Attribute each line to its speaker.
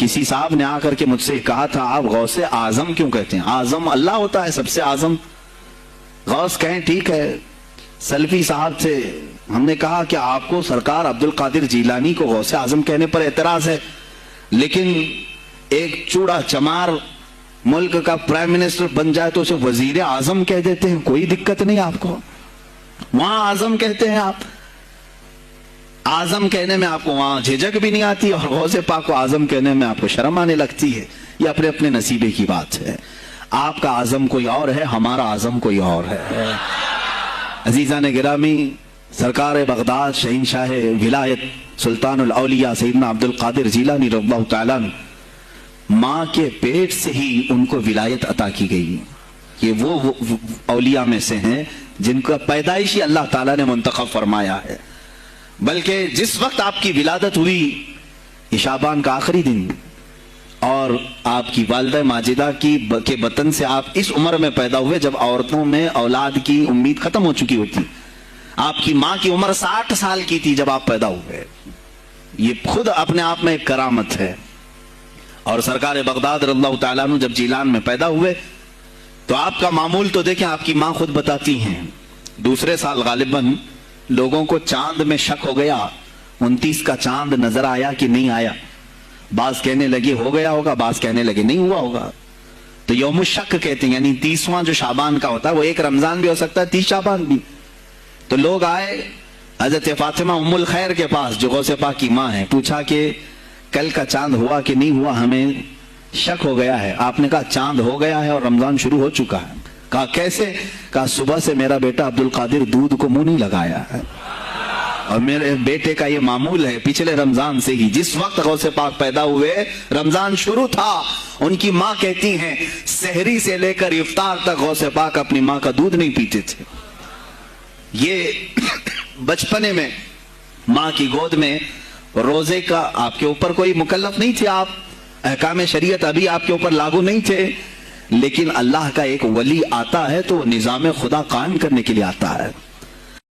Speaker 1: किसी साहब ने आकर के मुझसे कहा था, आप गौसे आजम क्यों कहते हैं? आजम अल्लाह होता है, सबसे आजम गौस कहें ठीक है। सल्फी साहब से हमने कहा कि आपको सरकार अब्दुल कादिर जीलानी को गौसे आजम कहने पर एतराज है, लेकिन एक चूड़ा चमार मुल्क का प्राइम मिनिस्टर बन जाए तो उसे वजीर आजम कह देते हैं, कोई दिक्कत नहीं आपको, वहां आजम कहते हैं आप। आजम कहने में आपको वहां झिझक भी नहीं आती और गौसे पाक को आजम कहने में आपको शर्म आने लगती है। ये अपने अपने नसीबे की बात है। आपका आजम कोई और है, हमारा आजम कोई और है। अजीजान गिरामी, सरकार बगदाद शहीनशाह विलायत सुल्तानुल औलिया सैयदना अब्दुल कादिर जीलानी रज़ियल्लाहु तआला अन्हु, माँ के पेट से ही उनको विलायत अता की गई। ये वो औलिया में से हैं जिनका पैदाइशी अल्लाह ताला ने मुंतखब फरमाया है। बल्कि जिस वक्त आपकी विलादत हुई, ये शाबान का आखिरी दिन, और आपकी वालिदा माजिदा के बतन से आप इस उम्र में पैदा हुए जब औरतों में औलाद की उम्मीद खत्म हो चुकी होती। आपकी माँ की उम्र 60 साल की थी जब आप पैदा हुए। ये खुद अपने आप में एक करामत है। और सरकार बगदाद रज़ियल्लाहु तआला अन्हु जब जीलान में पैदा हुए तो आपका मामूल तो देखें, आपकी माँ खुद बताती हैं, दूसरे साल गालिबन लोगों को चांद में शक हो गया, 29 का चांद नजर आया कि नहीं आया। बाज कहने लगे हो गया होगा, बाज कहने लगे नहीं हुआ होगा। तो यौम शक कहते हैं, यानी 30वां जो शाबान का होता है वो एक रमजान भी हो सकता है, 30 शाबान भी। तो लोग आए हजरत फातिमा उम्मुल खैर के पास जो गौसे पाक की माँ है, पूछा कि कल का चांद हुआ कि नहीं हुआ, हमें शक हो गया है। आपने कहा चांद हो गया है और रमजान शुरू हो चुका है। कहा कैसे? कहा सुबह से मेरा बेटा अब्दुल कादिर दूध को मुंह नहीं लगाया है, और मेरे बेटे का ये मामूल है पिछले रमजान से ही। जिस वक्त गौसे पाक पैदा हुए रमजान शुरू था। उनकी माँ कहती हैं सहरी से लेकर इफ्तार तक गौसे पाक अपनी माँ का दूध नहीं पीते थे। ये बचपने में माँ की गोद में रोजे का आपके ऊपर कोई मुकल्लफ नहीं थे, आप अहकाम शरीयत अभी आपके ऊपर लागू नहीं थे, लेकिन अल्लाह का एक वली आता है तो निज़ाम खुदा कायम करने के लिए आता है।